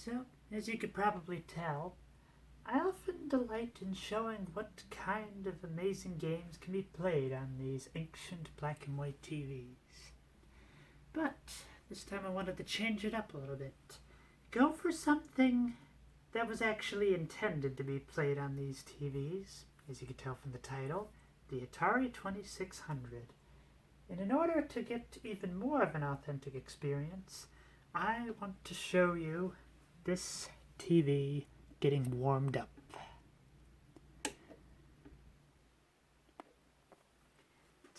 So, as you could probably tell, I often delight in showing what kind of amazing games can be played on these ancient black and white TVs. But this time I wanted to change it up a little bit. Go for something that was actually intended to be played on these TVs, as you can tell from the title, the Atari 2600. And in order to get even more of an authentic experience, I want to show you this TV getting warmed up. It's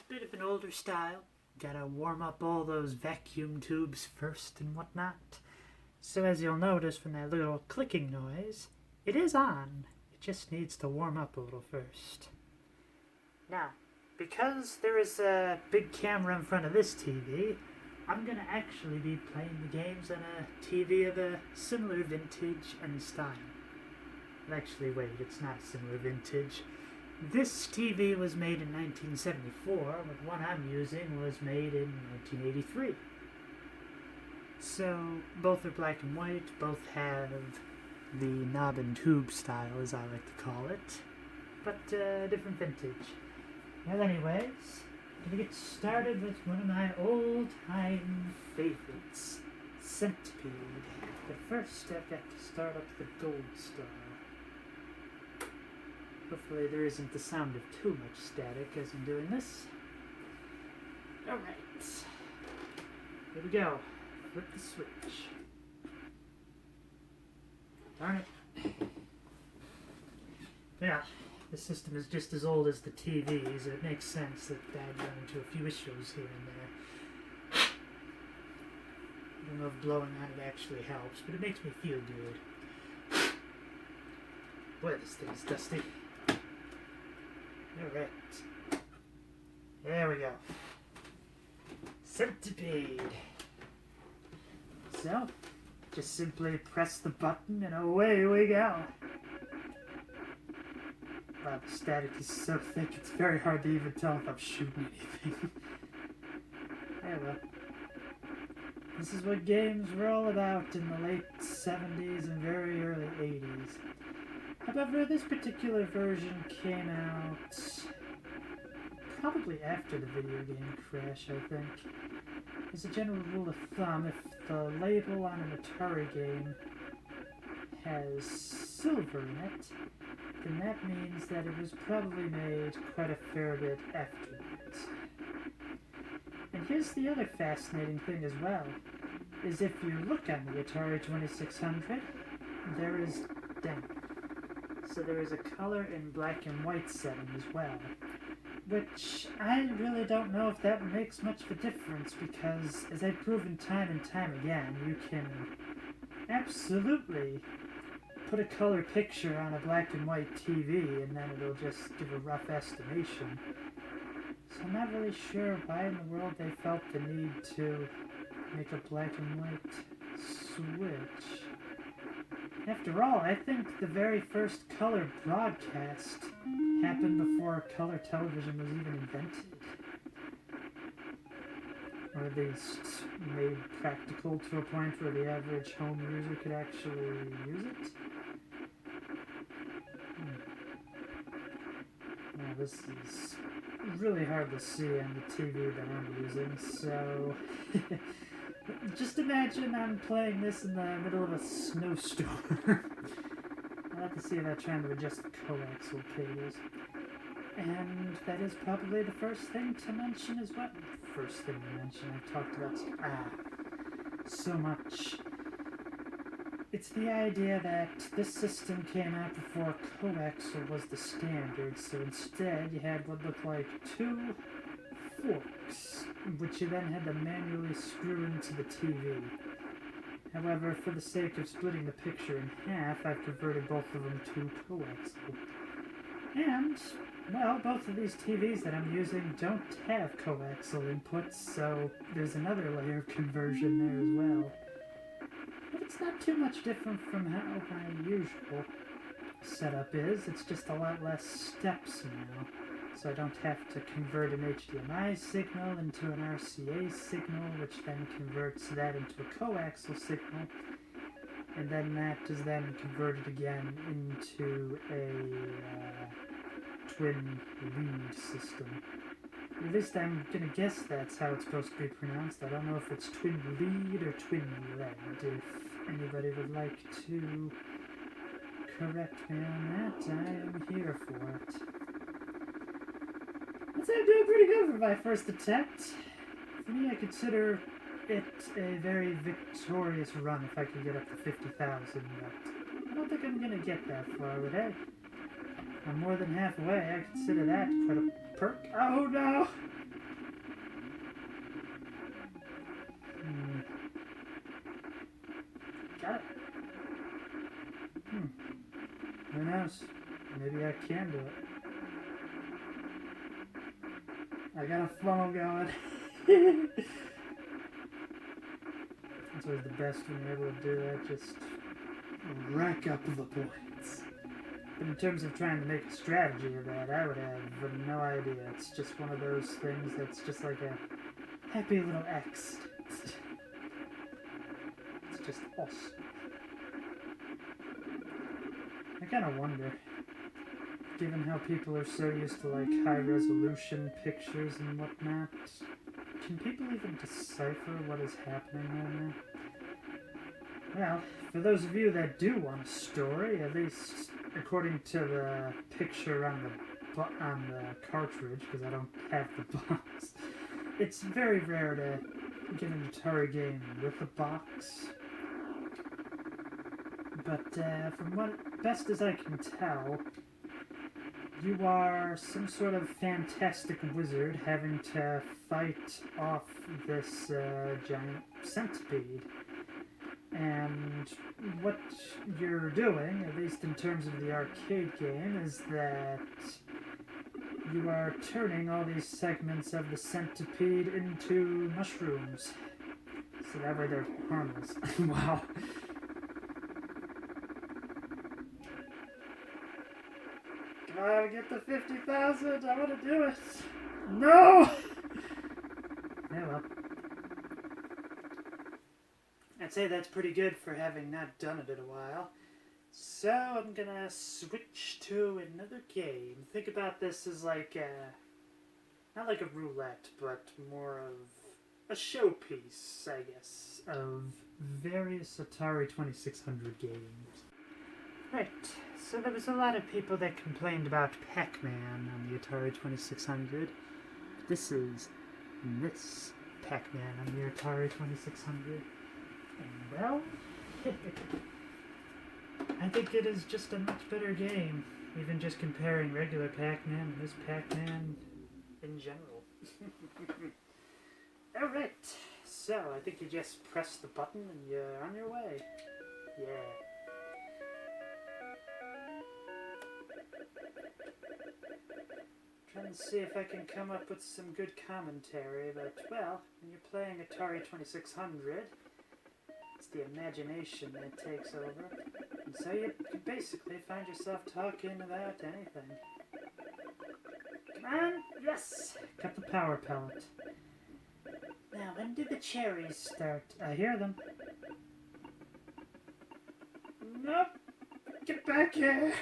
a bit of an older style. Gotta warm up all those vacuum tubes first and whatnot. So as you'll notice from that little clicking noise, it is on. It just needs to warm up a little first. Now, because there is a big camera in front of this TV, I'm going to actually be playing the games on a TV of a similar vintage and style. Actually, wait, it's not similar vintage. This TV was made in 1974, but the one I'm using was made in 1983. So, both are black and white, both have the knob and tube style, as I like to call it, but different vintage. Well, anyways, I'm going to get started with one of my old-time favorites, Centipede. But first, I've got to start up the Gold Star. Hopefully there isn't the sound of too much static as I'm doing this. Alright. Here we go. Flip the switch. Darn it. Yeah, the system is just as old as the TV, so it makes sense that I'd run into a few issues here and there. I don't know if blowing on it actually helps, but it makes me feel good. Boy, this thing's dusty. Alright. There we go. Centipede. So, just simply press the button and away we go. Wow, the static is so thick it's very hard to even tell if I'm shooting anything. Yeah, well. This is what games were all about in the late 70s and very early 80s. However, this particular version came out probably after the video game crash, I think. As a general rule of thumb, if the label on an Atari game has silver in it, then that means that it was probably made quite a fair bit afterwards. And here's the other fascinating thing as well, is if you look on the Atari 2600, there is damp. So there is a color in black and white setting as well, which I really don't know if that makes much of a difference, because as I've proven time and time again, you can absolutely put a color picture on a black and white TV and then it'll just give a rough estimation. So I'm not really sure why in the world they felt the need to make a black and white switch. After all, I think the very first color broadcast happened before color television was even invented. Or at least made practical to a point where the average home user could actually use it. Now this is really hard to see on the TV that I'm using, so just imagine I'm playing this in the middle of a snowstorm. I'll have to see about trying to adjust the coaxial cables. And that is probably the first thing to mention as well. First thing to mention, I've talked about so much. It's the idea that this system came out before coaxial was the standard, so instead you had what looked like two forks, which you then had to manually screw into the TV. However, for the sake of splitting the picture in half, I've converted both of them to coaxial. And, well, both of these TVs that I'm using don't have coaxial inputs, so there's another layer of conversion there as well. But it's not too much different from how my usual setup is. It's just a lot less steps now. So I don't have to convert an HDMI signal into an RCA signal, which then converts that into a coaxial signal. and then that is then converted again into a twin lead system. At least I'm gonna guess that's how it's supposed to be pronounced. I don't know if it's twin lead or twin lead. If anybody would like to correct me on that, I am here for it. I'd say I'm doing pretty good for my first attempt. For me, I consider it a very victorious run if I can get up to 50,000, but I don't think I'm gonna get that far, but hey, I'm more than halfway. I consider that quite a perk. Oh no! Got it. Who knows? Maybe I can do it. I got a funnel going. It's always the best when you're able to do that, just rack up the points. But in terms of trying to make a strategy of that, I would have no idea. It's just one of those things that's just like a happy little X. It's just awesome. I kind of wonder, given how people are so used to like high-resolution pictures and whatnot, can people even decipher what is happening on there? Well, for those of you that do want a story, at least according to the picture on the cartridge, because I don't have the box, it's very rare to get an Atari game with a box. But from what best as I can tell, you are some sort of fantastic wizard having to fight off this giant centipede. And what you're doing, at least in terms of the arcade game, is that you are turning all these segments of the centipede into mushrooms. So that way they're harmless. Wow. Come on, get the 50,000. I want to do it. No! Yeah, well. I'd say that's pretty good for having not done it in a while. So I'm gonna switch to another game. Think about this as like not like a roulette, but more of a showpiece, I guess, of various Atari 2600 games. Right, so there was a lot of people that complained about Pacman on the Atari 2600. This is this Pacman on the Atari 2600. And well, I think it is just a much better game, even just comparing regular Pac-Man and this Pac-Man in general. Alright, so I think you just press the button and you're on your way. Yeah. Trying to see if I can come up with some good commentary, but, well, when you're playing Atari 2600, it's the imagination that takes over, and so you can basically find yourself talking about anything. Come on, yes! Cut the power pellet. Now, when did the cherries start? I hear them. Nope! Get back here!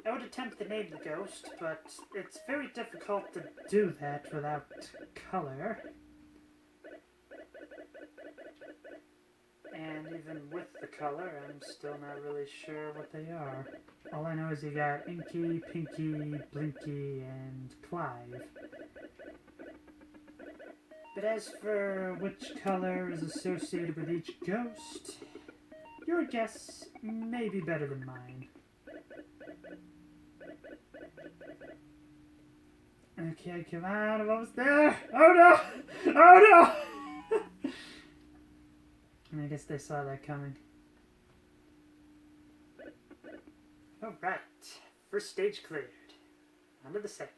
I would attempt to name the ghost, but it's very difficult to do that without color. And even with the color, I'm still not really sure what they are. All I know is you got Inky, Pinky, Blinky, and Clive. But as for which color is associated with each ghost, your guess may be better than mine. Okay, come on, I'm almost there! Oh no! Oh no! And I guess they saw that coming. Alright, first stage cleared. On to the second.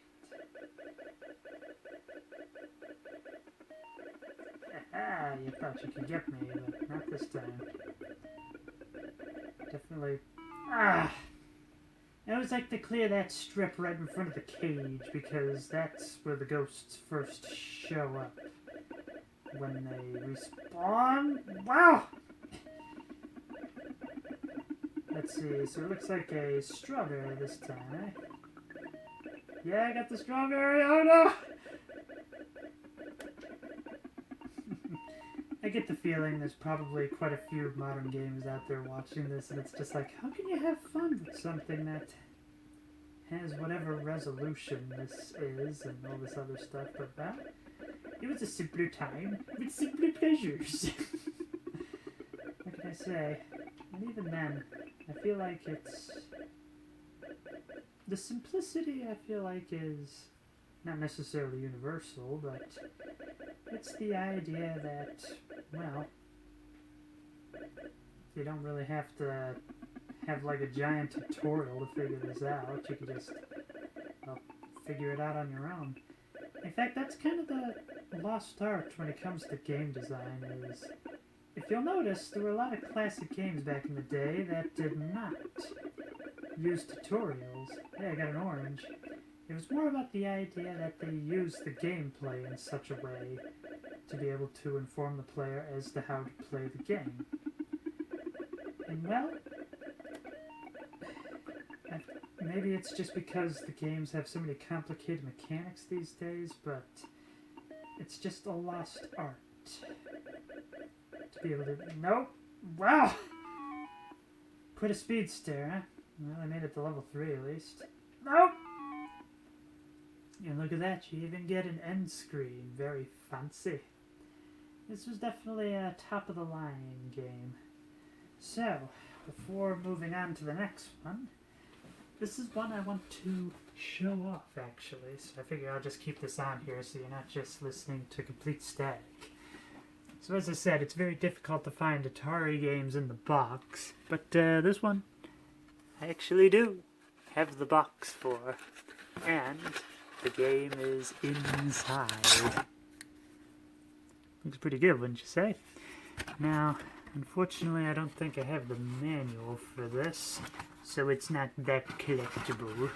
Aha, you thought you could get me, but not this time. Definitely. Ah! It was like to clear that strip right in front of the cage, because that's where the ghosts first show up. When they respawn. Wow! let's see. So it looks like a strawberry this time, eh? Yeah, I got the strawberry. Oh no! I get the feeling there's probably quite a few modern gamers out there watching this, and it's just like, how can you have fun with something that has whatever resolution this is and all this other stuff? But that, it was a simpler time with simpler pleasures. What can I say? And even then, I feel like it's... The simplicity, I feel like, is not necessarily universal, but it's the idea that, well, you don't really have to have like a giant tutorial to figure this out. You can just, well, figure it out on your own. In fact, that's kind of the lost art when it comes to game design is, if you'll notice, there were a lot of classic games back in the day that did not use tutorials. Hey, I got an orange. It was more about the idea that they used the gameplay in such a way to be able to inform the player as to how to play the game. And well, maybe it's just because the games have so many complicated mechanics these days, but it's just a lost art. To be able to... Nope! Wow! Quite a speed stare, huh? Well, I made it to level 3 at least. Nope! And look at that, you even get an end screen. Very fancy. This was definitely a top-of-the-line game. So, before moving on to the next one, this is one I want to show off, actually. So I figure I'll just keep this on here so you're not just listening to complete static. So as I said, it's very difficult to find Atari games in the box, but this one I actually do have the box for, and the game is inside. Looks pretty good, wouldn't you say? Now, unfortunately, I don't think I have the manual for this, so it's not that collectible.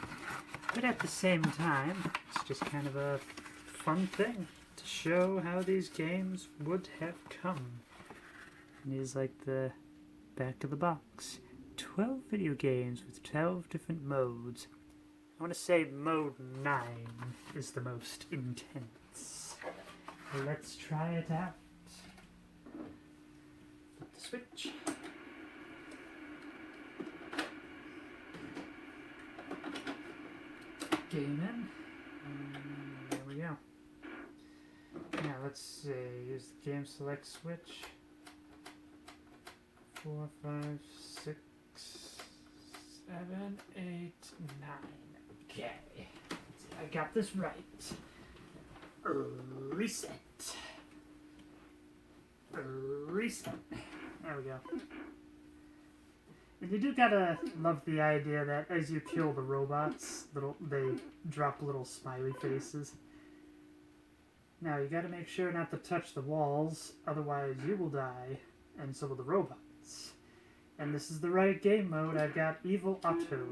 But at the same time, it's just kind of a fun thing to show how these games would have come. And here's like the back of the box. 12 video games with 12 different modes. I want to say mode 9 is the most intense. Let's try it out. Flip the switch. Game in. And there we go. Now let's see. Use the game select switch. 4, 5, 6, 7, 8, 9. Okay. I got this right. Reset. Reset. There we go. And you do gotta love the idea that as you kill the robots, they drop little smiley faces. Now you gotta make sure not to touch the walls, otherwise you will die, and so will the robots. And this is the right game mode. I've got Evil Otto.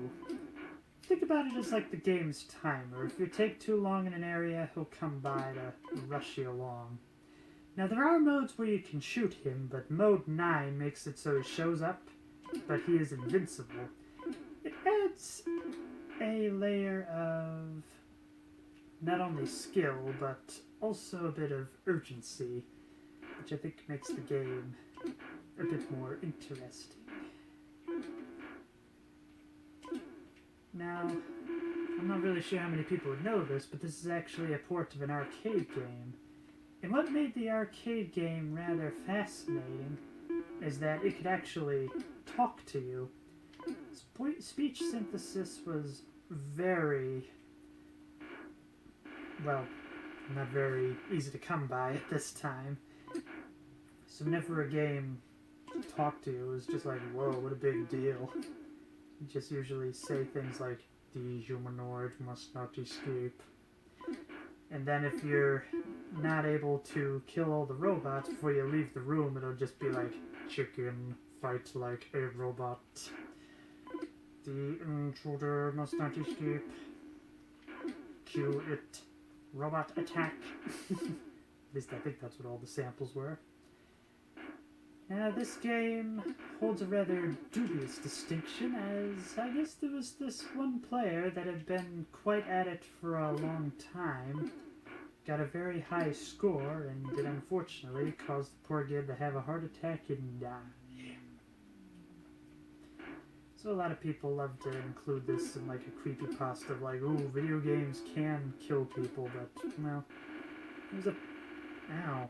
Think about it as like the game's timer. If you take too long in an area, he'll come by to rush you along. Now there are modes where you can shoot him, but mode 9 makes it so he shows up, but he is invincible. It adds a layer of not only skill, but also a bit of urgency, which I think makes the game a bit more interesting. Now, I'm not really sure how many people would know this, but this is actually a port of an arcade game. And what made the arcade game rather fascinating is that it could actually talk to you. Speech synthesis was very, well, not very easy to come by at this time. So whenever a game talked to you, it was just like, whoa, what a big deal. You just usually say things like, the humanoid must not escape. And then if you're not able to kill all the robots before you leave the room, it'll just be like, chicken, fight like a robot. The intruder must not escape. Kill it. Robot attack. At least I think that's what all the samples were. Now, this game holds a rather dubious distinction, as I guess there was this one player that had been quite at it for a long time, got a very high score, and did unfortunately cause the poor kid to have a heart attack and die. So a lot of people love to include this in like a creepypasta of like, ooh, video games can kill people, but, well, it was a... Ow.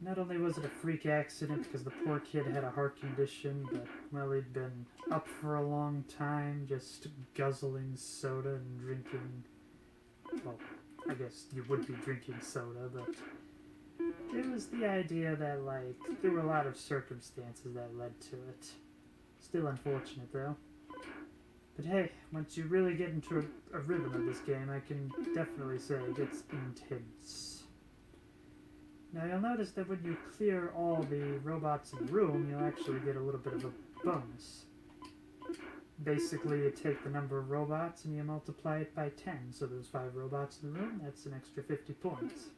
Not only was it a freak accident because the poor kid had a heart condition, but, well, he'd been up for a long time just guzzling soda and drinking... Well, I guess you would be drinking soda, but it was the idea that, like, there were a lot of circumstances that led to it. Still unfortunate, though. But hey, once you really get into a rhythm of this game, I can definitely say it gets intense. Now you'll notice that when you clear all the robots in the room, you'll actually get a little bit of a bonus. Basically, you take the number of robots and you multiply it by 10. So there's 5 robots in the room, that's an extra 50 points.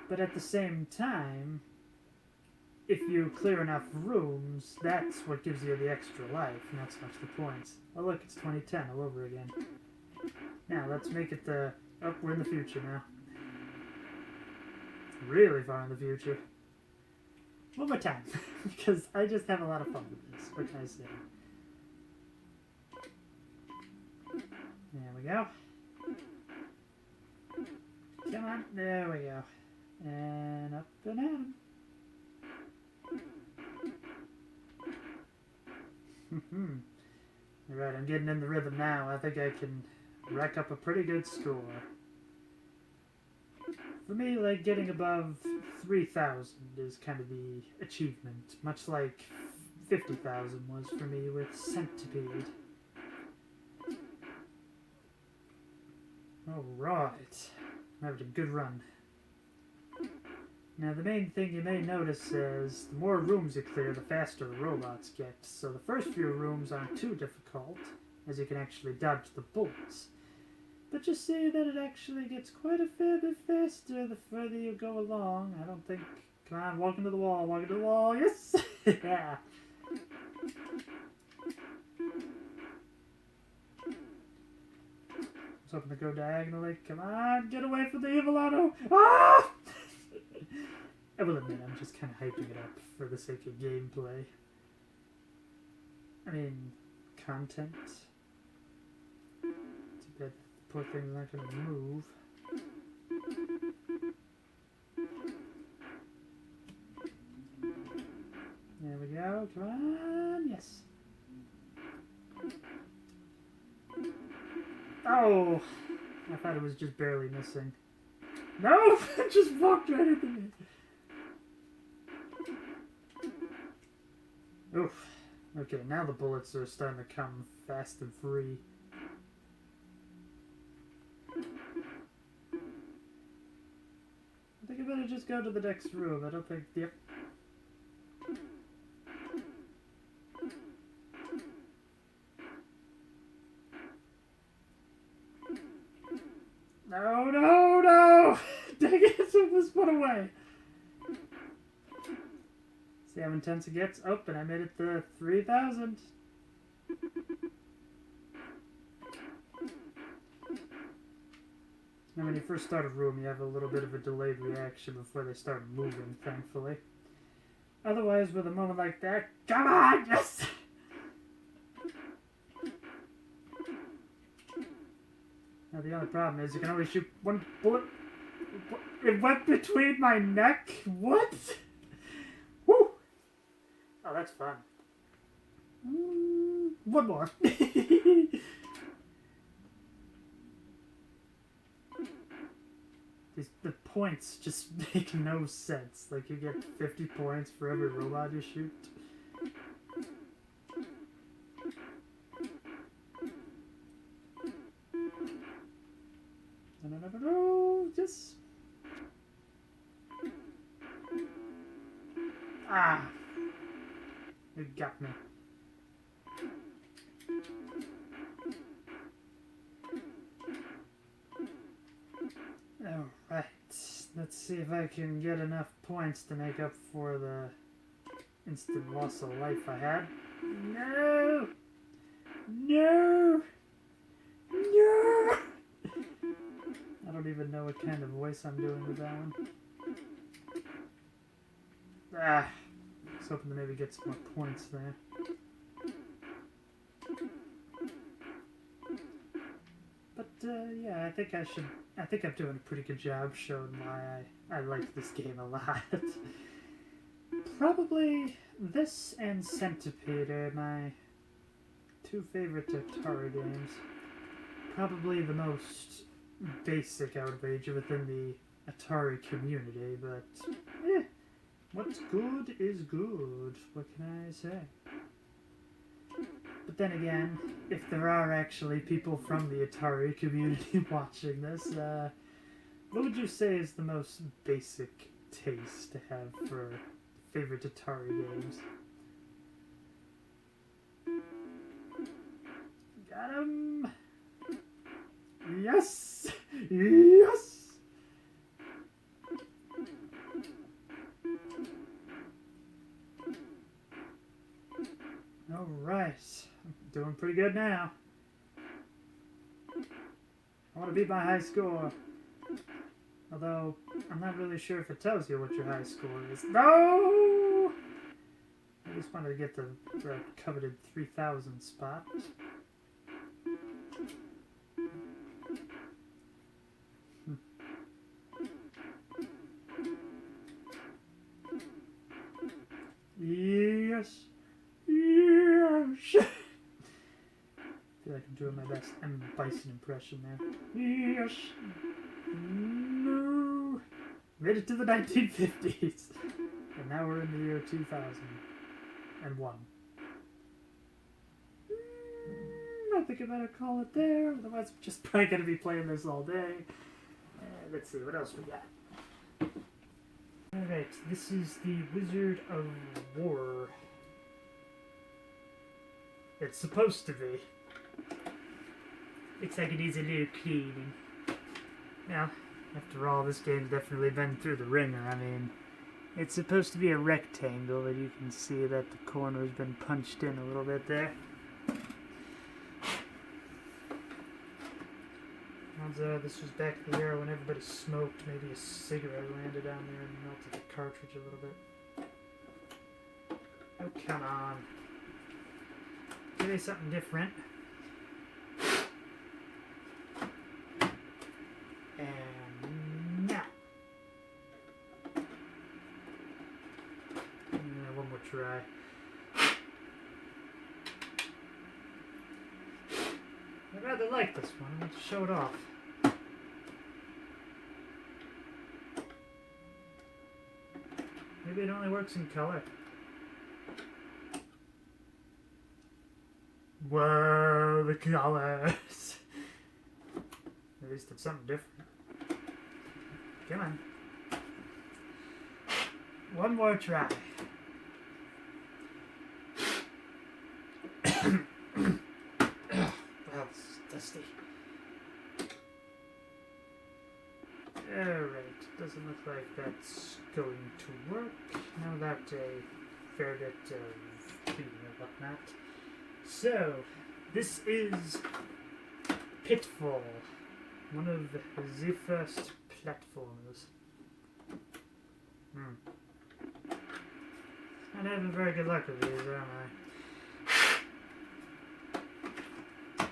But at the same time, if you clear enough rooms, that's what gives you the extra life, not so much the points. Oh look, it's 2010 all over again. Now, let's make it the... Oh, we're in the future now. Really far in the future. One more time, because I just have a lot of fun with this. What can I say? There we go. Come on, there we go. And up and at 'em. Alright, I'm getting in the rhythm now. I think I can rack up a pretty good score. For me, like, getting above 3,000 is kind of the achievement, much like 50,000 was for me with Centipede. Alright, I'm having a good run. Now, the main thing you may notice is the more rooms you clear, the faster the robots get. So the first few rooms aren't too difficult, as you can actually dodge the bullets. But you see that it actually gets quite a fair bit faster the further you go along. I don't think... Come on, walk into the wall, walk into the wall, yes! Yeah! I was hoping to go diagonally. Come on, get away from the evil auto! Ah! I will admit, I'm just kind of hyping it up for the sake of gameplay. I mean, content. Too bad. Poor thing's not going to move. There we go. Come on. Yes. Oh! I thought it was just barely missing. No! I just walked right into me. Oof. Okay, now the bullets are starting to come fast and free. I think I better just go to the next room. I don't think... Yep. No, no, no! Dang it, it was put away. See how intense it gets? Oh, and I made it to 3,000. Now, when you first start a room, you have a little bit of a delayed reaction before they start moving, thankfully. Otherwise, with a moment like that, come on, yes! Now, the only problem is you can only shoot one bullet. It went between my neck? What? Woo! Oh, that's fun. One more. The points just make no sense. Like, you get 50 points for every robot you shoot. No, just... Ah! It got me. Alright, Let's see if I can get enough points to make up for the instant loss of life I had. No! No! No! I don't even know what kind of voice I'm doing with that one. Ah! I was hoping to maybe get some more points there. But, yeah, I think I'm doing a pretty good job showing why I like this game a lot. Probably this and Centipede are my two favorite Atari games. Probably the most basic outrage within the Atari community, but what's good is good. What can I say? But then again, if there are actually people from the Atari community watching this, what would you say is the most basic taste to have for favorite Atari games? Got him! Yes! Yes! Alright. I'm doing pretty good now. I want to beat my high score. Although, I'm not really sure if it tells you what your high score is. No! I just wanted to get the coveted 3,000 spot. Yes! Yes! I feel like I'm doing my best M. Bison impression there. Yes! No! Made it to the 1950s! And now we're in the year 2001. I think I better call it there, otherwise I'm just probably going to be playing this all day. Let's see, what else we got? Alright, this is the Wizard of War. It's supposed to be. Looks like it needs a little cleaning. Well, after all, this game's definitely been through the ringer. I mean, it's supposed to be a rectangle, but you can see that the corner's been punched in a little bit there. This was back in the era when everybody smoked. Maybe a cigarette landed down there and melted the cartridge a little bit. Oh, come on. Give me something different. And now. One more try. I rather like this one. Let's show it off. Maybe it only works in color. Whoa, the colors! At least it's something different. Come on. One more try. Wow, this is dusty. Alright, doesn't look like that's going to work. Now that a fair bit of cleaning and whatnot. So, this is Pitfall, one of the first platformers. I'm not having very good luck with these, am I?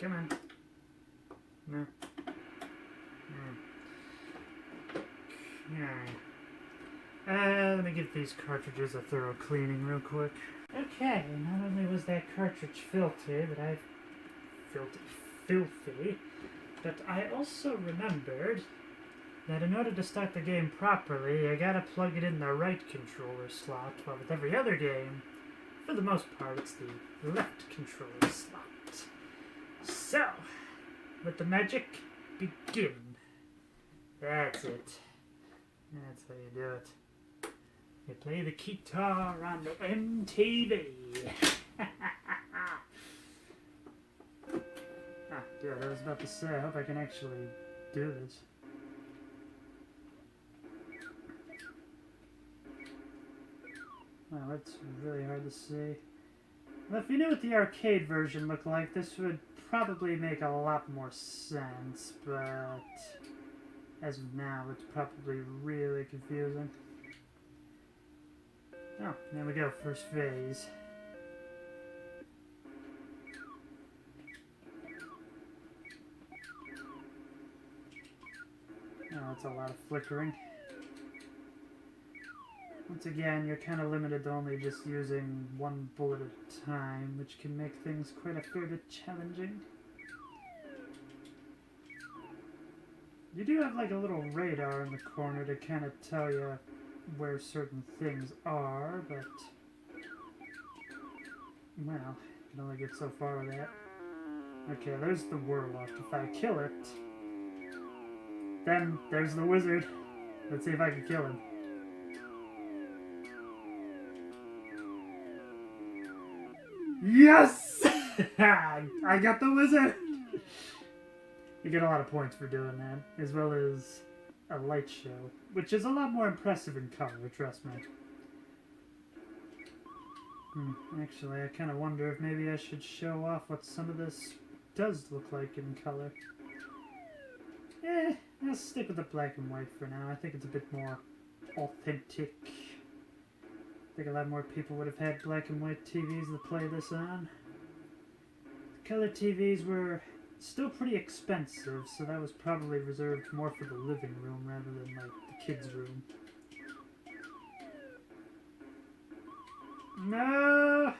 Come on. No. Let me give these cartridges a thorough cleaning real quick. Okay, not only was that cartridge filthy, but I also remembered that in order to start the game properly, I gotta plug it in the right controller slot, while with every other game, for the most part, it's the left controller slot. So, let the magic begin. That's it. That's how you do it. You play the guitar on the MTV. Dude, I was about to say, I hope I can actually do this. Oh, it's really hard to see. Well, if you knew what the arcade version looked like, this would probably make a lot more sense, but as of now, it's probably really confusing. Oh, there we go, first phase. Oh, that's a lot of flickering. Once again, you're kind of limited to only just using one bullet at a time, which can make things quite a fair bit challenging. You do have like a little radar in the corner to kind of tell you where certain things are, but well, you can only get so far with that. Okay, there's the warlock. If I kill it, then there's the wizard. Let's see if I can kill him. Yes! I got the wizard! You get a lot of points for doing that, as well as a light show, which is a lot more impressive in color, trust me. Actually, I kind of wonder if maybe I should show off what some of this does look like in color. I'll stick with the black and white for now. I think it's a bit more authentic. I think a lot more people would have had black and white TVs to play this on. The color TVs were still pretty expensive, so that was probably reserved more for the living room rather than like the kids' room. No!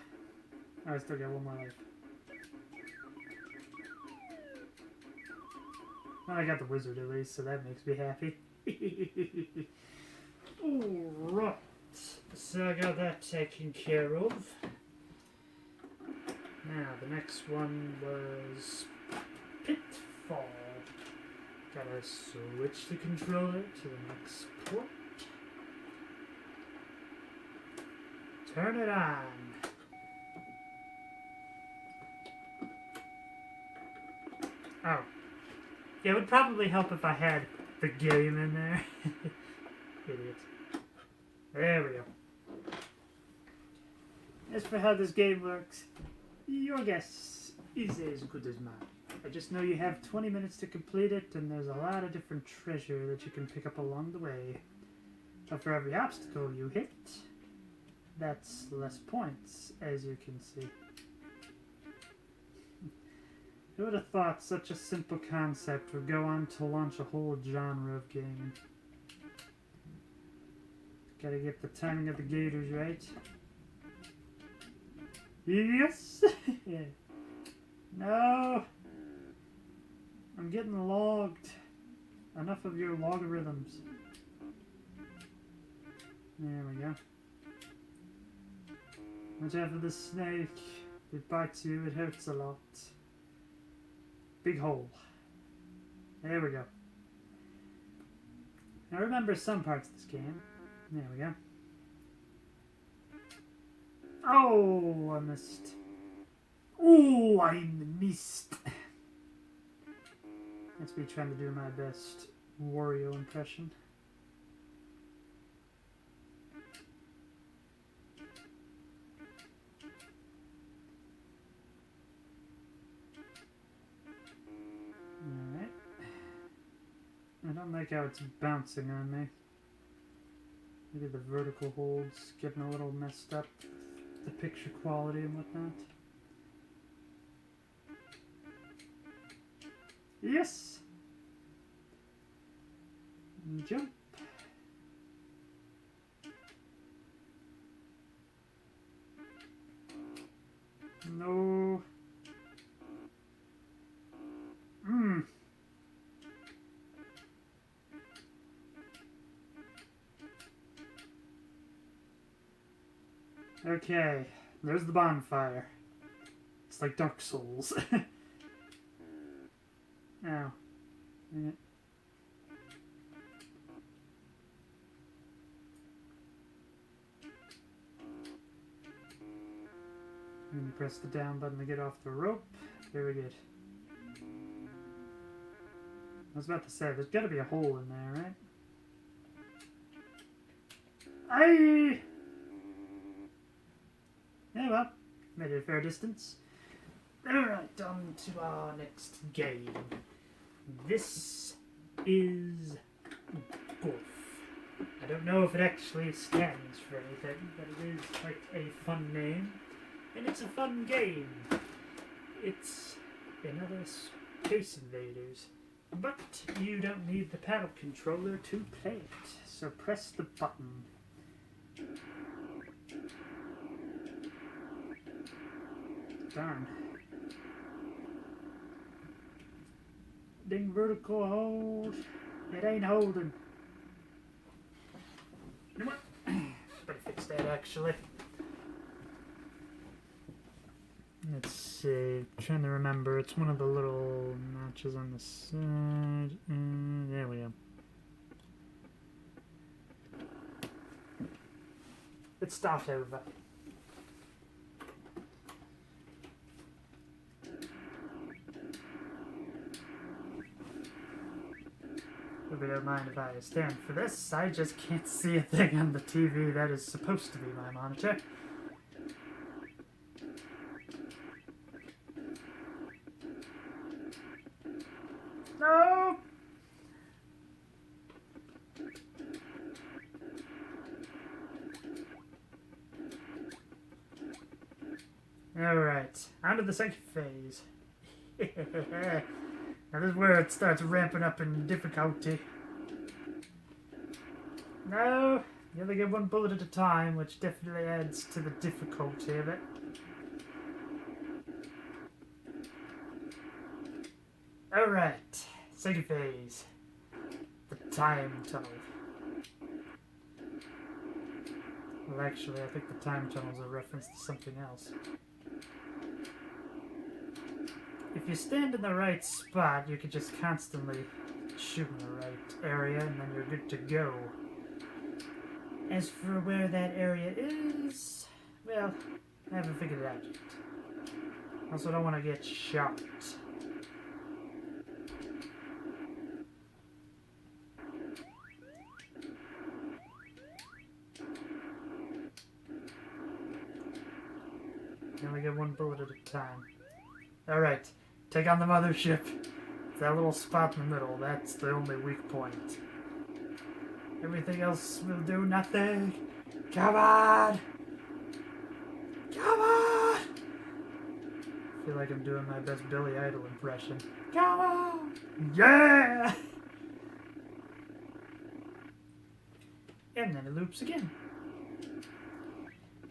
Oh, I still got one more life. Well, I got the wizard at least, so that makes me happy. Alright. So I got that taken care of. Now, the next one was Pitfall. Gotta switch the controller to the next port. Turn it on. Oh. It would probably help if I had the game in there. Idiot. There we go. As for how this game works, your guess is as good as mine. I just know you have 20 minutes to complete it, and there's a lot of different treasure that you can pick up along the way. But for every obstacle you hit, that's less points, as you can see. Who would have thought such a simple concept would go on to launch a whole genre of game? Gotta get the timing of the gators right. Yes! Yeah. No! I'm getting logged. Enough of your logarithms. There we go. Watch out for the snake. If it bites you, it hurts a lot. Big hole. There we go. Now remember some parts of this game. There we go. Oh, I missed. Oh, I missed. That's me trying to do my best Wario impression. Alright. I don't like how it's bouncing on me. Maybe the vertical holds getting a little messed up. The picture quality and whatnot. Yes! Jump. No. Okay, there's the bonfire. It's like Dark Souls. Now, yeah. And you press the down button to get off the rope. Very good. I was about to say, there's got to be a hole in there, right? Aye! Oh well, made it a fair distance. Alright, on to our next game. This is Gorf. I don't know if it actually stands for anything, but it is quite a fun name. And it's a fun game. It's another Space Invaders. But you don't need the paddle controller to play it. So press the button. Darn. Ding vertical hold. It ain't holding. You know what? Better fix that actually. Let's see. Trying to remember. It's one of the little notches on the side. There we go. Let's start over. Hope you don't mind if I stand for this. I just can't see a thing on the TV that is supposed to be my monitor. No! Alright, on to the second phase. Now this is where it starts ramping up in difficulty. No, you only get one bullet at a time, which definitely adds to the difficulty of it. Alright, second phase. The time tunnel. Well, actually, I think the time tunnel is a reference to something else. If you stand in the right spot, you can just constantly shoot in the right area, and then you're good to go. As for where that area is, well, I haven't figured it out yet. Also, don't want to get shot. You only get one bullet at a time. Alright, take on the mothership. That little spot in the middle, that's the only weak point. Everything else will do nothing. Come on! Come on! I feel like I'm doing my best Billy Idol impression. Come on! Yeah! And then it loops again.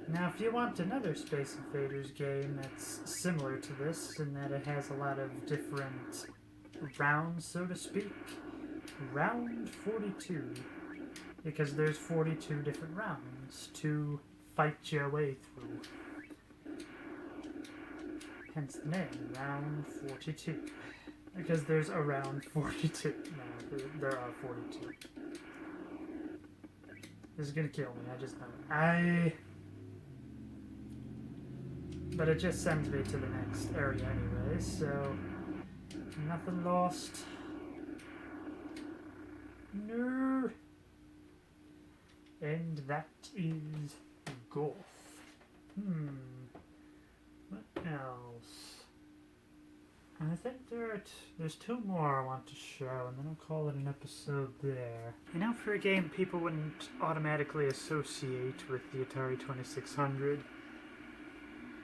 Now, if you want another Space Invaders game that's similar to this, in that it has a lot of different rounds, so to speak, round 42. Because there's 42 different rounds to fight your way through. Hence the name, round 42. Because there's a round 42. No, there are 42. This is gonna kill me, I just know. But it just sends me to the next area anyway, so nothing lost. No. And that is Gorf. What else? I think there's two more I want to show, and then I'll call it an episode there. You know, for a game people wouldn't automatically associate with the Atari 2600,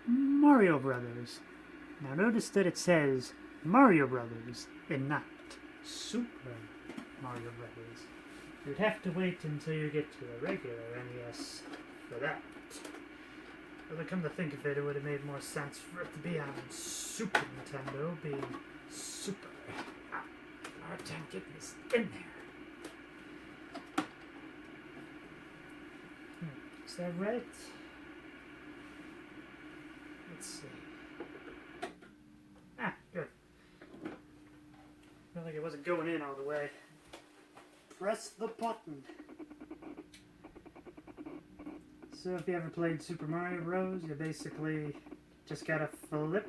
Mario Brothers. Now notice that it says Mario Brothers and not Super Mario Brothers. You'd have to wait until you get to the regular NES for that. But come to think of it, it would have made more sense for it to be on Super Nintendo, being Super. Hard time getting this in there. Is that right? Let's see. Ah, good. Felt like it wasn't going in all the way. Press the button. So if you ever played Super Mario Bros., you basically just gotta flip.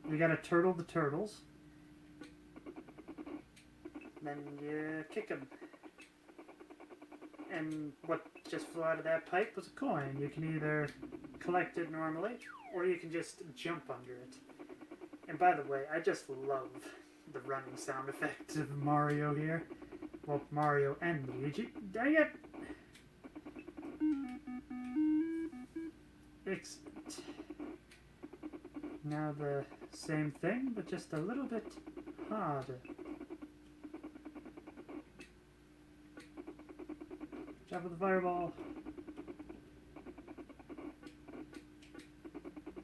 You gotta turtle the turtles. Then you kick them. And what just flew out of that pipe was a coin. You can either collect it normally, or you can just jump under it. And by the way, I just love the running sound effect of Mario here. Well, Mario and Luigi. Dang it! Excellent. Now the same thing, but just a little bit harder. Jump with the fireball.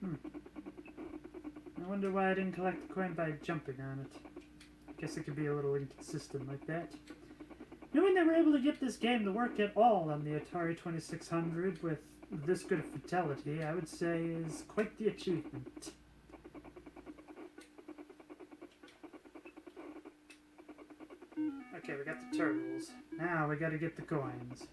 I wonder why I didn't collect the coin by jumping on it. Guess it could be a little inconsistent like that. Knowing they were able to get this game to work at all on the Atari 2600 with this good a fidelity, I would say is quite the achievement. Okay, we got the turtles. Now we gotta get the coins.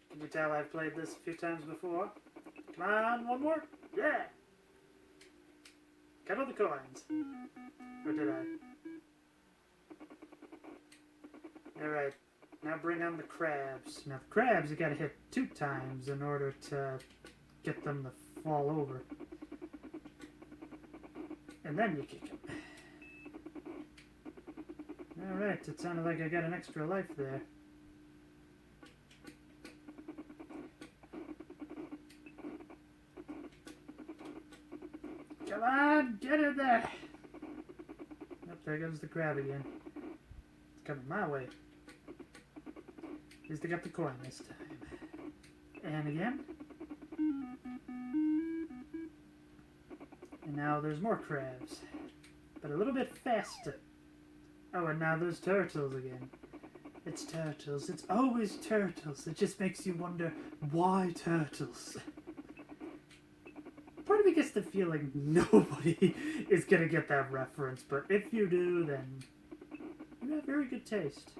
Can you tell I've played this a few times before? Come on, one more? Yeah! Got all the coins. Or did I? Alright, now bring on the crabs. Now the crabs you gotta hit 2 times in order to get them to fall over. And then you kick them. Alright, it sounded like I got an extra life there. Come on, get in there! Yep, there goes the crab again. It's coming my way. At least I got the coin this time. And again. And now there's more crabs. But a little bit faster. Oh, and now there's turtles again. It's turtles. It's always turtles. It just makes you wonder, why turtles? Part of me gets the feeling nobody is going to get that reference, but if you do, then you have very good taste.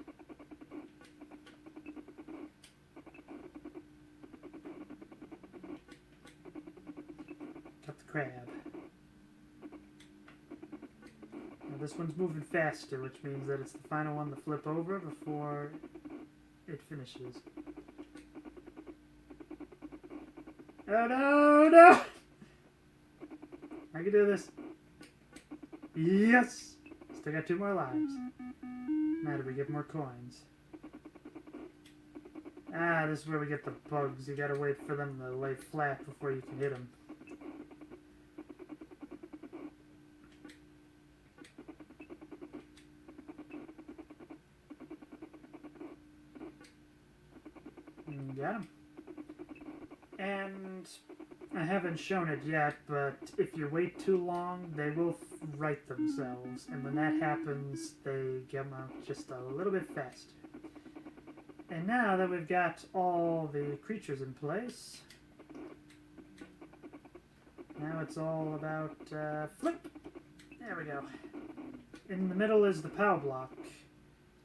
Got the crab. Now this one's moving faster, which means that it's the final one to flip over before it finishes. Oh no, no! I can do this. Yes! Still got 2 more lives. Now do we get more coins? Ah, this is where we get the bugs. You gotta wait for them to lay flat before you can hit them. Got them. And I haven't shown it yet, but if you wait too long, they will right themselves. And when that happens, they come out just a little bit faster. And now that we've got all the creatures in place, now it's all about flip. There we go. In the middle is the POW block.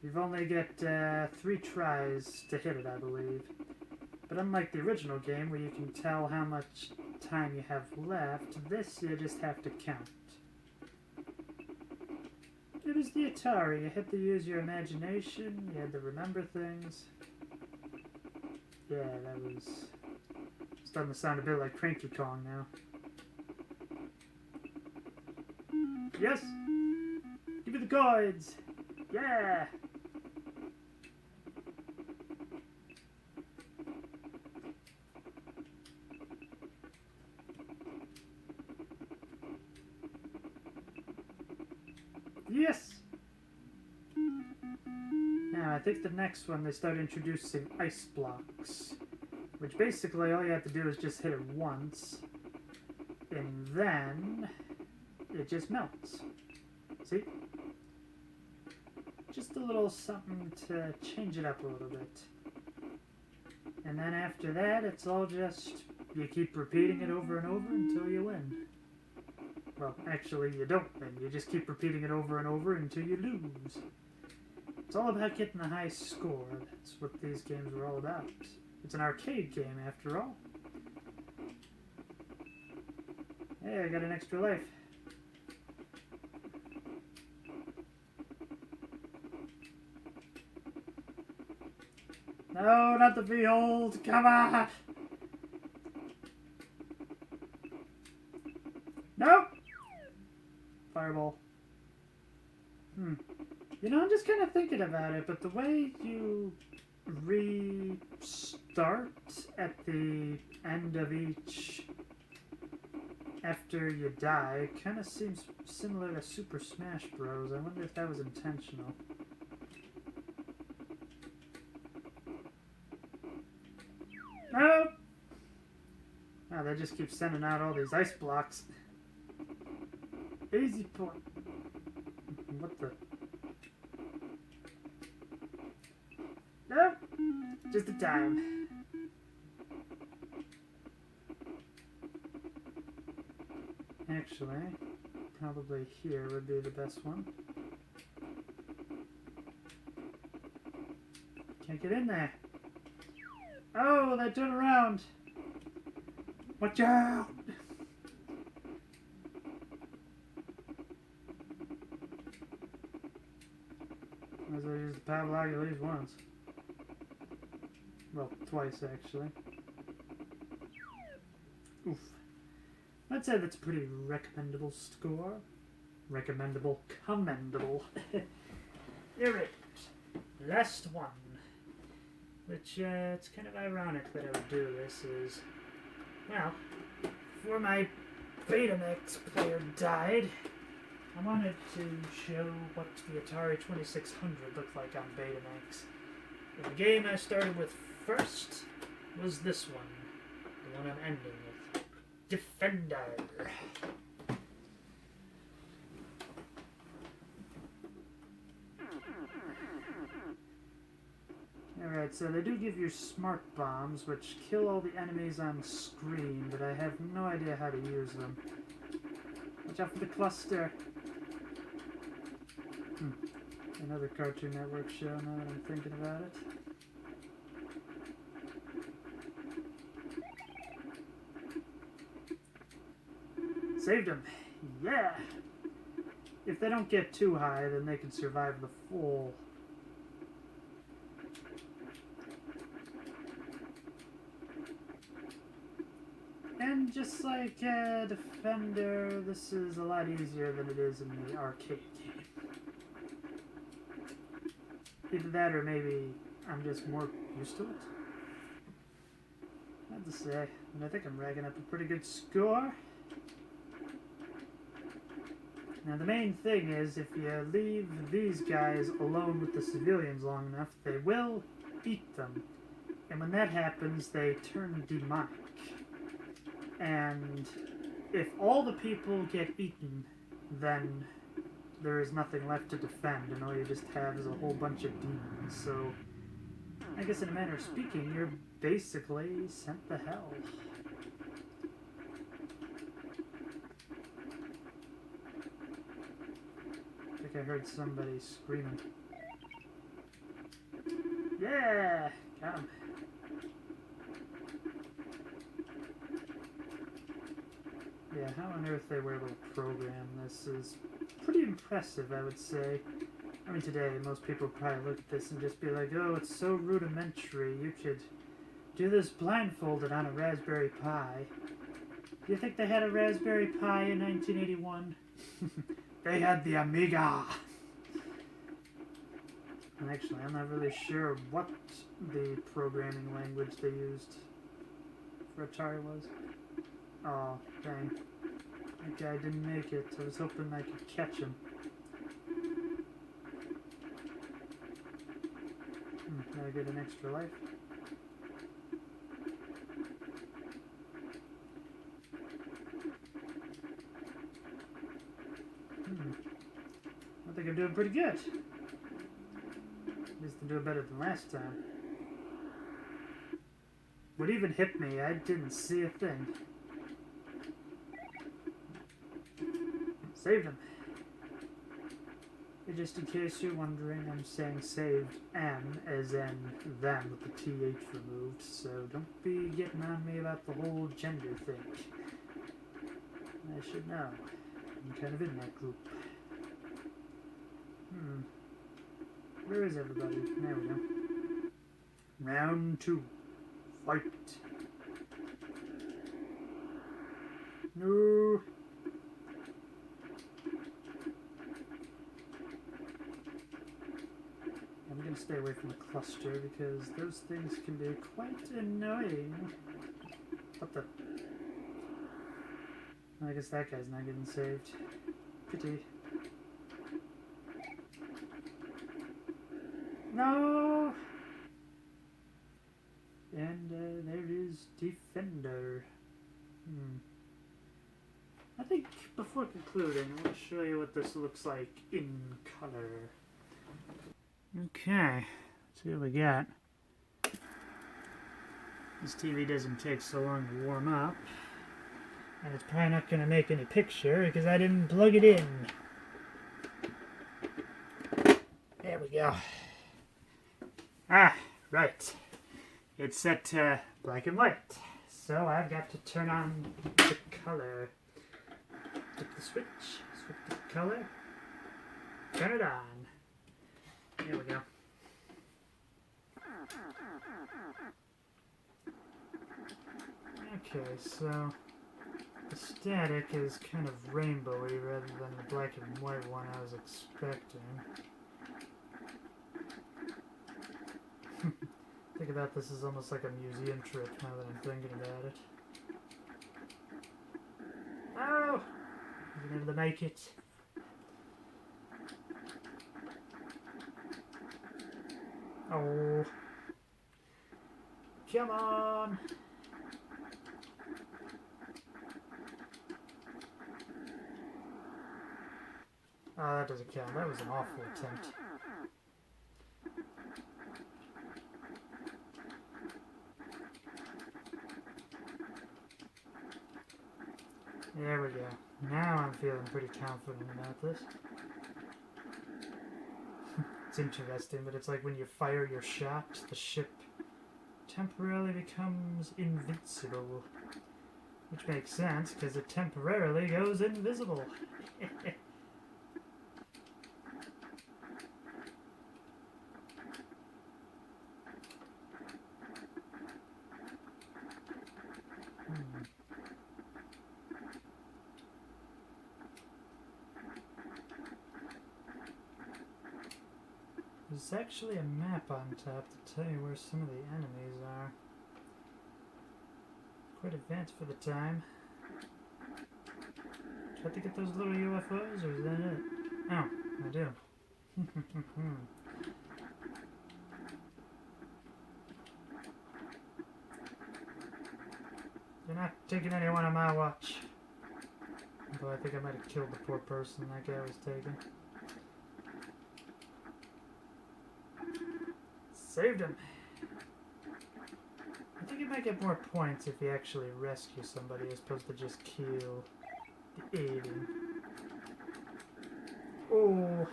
You've only got 3 tries to hit it, I believe. But unlike the original game, where you can tell how much time you have left, this you just have to count. It was the Atari. You had to use your imagination, you had to remember things. Yeah, that was starting to sound a bit like Cranky Kong now. Yes! Give me the coins! Yeah! Yes! Now, I think the next one they start introducing ice blocks. Which basically all you have to do is just hit it once. And then it just melts. See? Just a little something to change it up a little bit. And then after that, it's all just, you keep repeating it over and over until you win. Well, actually, you don't win. You just keep repeating it over and over until you lose. It's all about getting the high score. That's what these games are all about. It's an arcade game, after all. Hey, I got an extra life. No, not the behold. Come on. Nope. Fireball. You know, I'm just kind of thinking about it, but the way you restart at the end of each after you die kind of seems similar to Super Smash Bros. I wonder if that was intentional. Nope. Oh, they just keep sending out all these ice blocks. Easy point. What the? Nope. Just a time. Actually, probably here would be the best one. Can't get in there. Oh, they turn around. Watch out! Might as well use the padlock at least once. Well, twice actually. Oof. I'd say that's a pretty recommendable score. Recommendable. Commendable. Alright. Last one. Which, it's kind of ironic that I would do this is... Well, before my Betamax player died, I wanted to show what the Atari 2600 looked like on Betamax. And the game I started with first was this one. The one I'm ending with. Defender. Alright, so they do give you smart bombs, which kill all the enemies on screen, but I have no idea how to use them. Watch out for the cluster. Another Cartoon Network show now that I'm thinking about it. Saved them. Yeah! If they don't get too high, then they can survive the fall. And just like Defender, this is a lot easier than it is in the arcade game. Either that or maybe I'm just more used to it. I have to say, and I think I'm racking up a pretty good score. Now the main thing is, if you leave these guys alone with the civilians long enough, they will eat them. And when that happens, they turn demonic. And if all the people get eaten, then there is nothing left to defend, and all you just have is a whole bunch of demons. So, I guess in a manner of speaking, you're basically sent to hell. I think I heard somebody screaming. Yeah! Got him. Yeah, how on earth they were able to program this is pretty impressive, I would say. I mean, today, most people probably look at this and just be like, oh, it's so rudimentary, you could do this blindfolded on a Raspberry Pi. Do you think they had a Raspberry Pi in 1981? They had the Amiga! And actually, I'm not really sure what the programming language they used for Atari was. Oh, dang. That guy didn't make it. I was hoping I could catch him. Can I get an extra life? I think I'm doing pretty good. At least I'm doing better than last time. What even hit me? I didn't see a thing. Saved him. And just in case you're wondering, I'm saying saved M as in them with the TH removed, so don't be getting on me about the whole gender thing. I should know. I'm kind of in that group. Where is everybody? There we go. Round 2. Fight. No. I'm gonna stay away from the cluster because those things can be quite annoying. What the? I guess that guy's not getting saved. Pity. No! And there is Defender. I think before concluding, I want to show you what this looks like in color. Okay, let's see what we got. This TV doesn't take so long to warm up. And it's probably not going to make any picture because I didn't plug it in. There we go. Ah, right. It's set to black and white. So I've got to turn on the color. Flip the switch, switch the color, turn it on. There we go. Okay, so the static is kind of rainbowy rather than the black and white one I was expecting. Think about this as almost like a museum trip now that I'm thinking about it. Oh! Wasn't able to make it. Oh. Come on! Oh, that doesn't count. That was an awful attempt. There we go. Now I'm feeling pretty confident about this. It's interesting, but it's like when you fire your shot, the ship temporarily becomes invincible. Which makes sense, because it temporarily goes invisible. There's actually a map on top to tell you where some of the enemies are. Quite advanced for the time. Try to get those little UFOs, or is that it? Oh, I do. You're not taking anyone on my watch. Although I think I might have killed the poor person that guy was taking. Saved him. I think you might get more points if you actually rescue somebody as opposed to just kill the alien. Oh.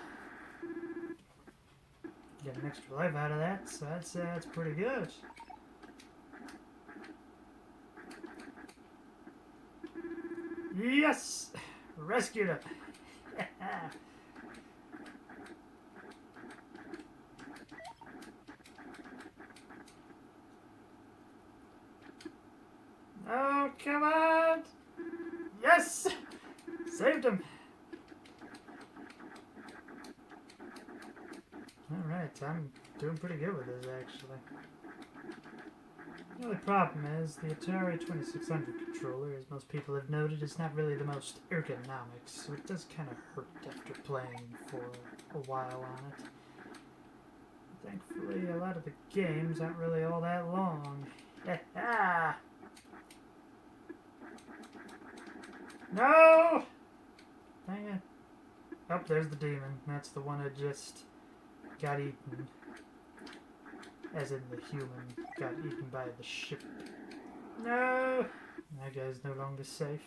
Get an extra life out of that, so that's pretty good. Yes! Rescued him! Oh, come on! Yes! Saved him! Alright, I'm doing pretty good with this, actually. The only problem is the Atari 2600 controller, as most people have noted, is not really the most ergonomic, so it does kind of hurt after playing for a while on it. Thankfully, a lot of the games aren't really all that long. Ah! No! Dang it. Oh, there's the demon. That's the one that just got eaten. As in the human got eaten by the ship. No! That guy's no longer safe.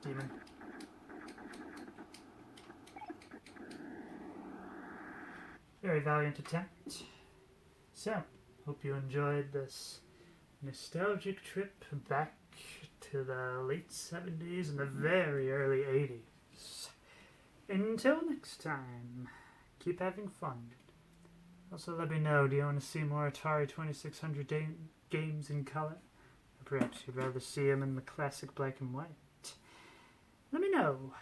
Demon. Very valiant attempt. So, hope you enjoyed this nostalgic trip back to the late 70s and the very early 80s. Until next time, keep having fun. Also, let me know, do you want to see more Atari 2600 games in color? Or perhaps you'd rather see them in the classic black and white? Let me know.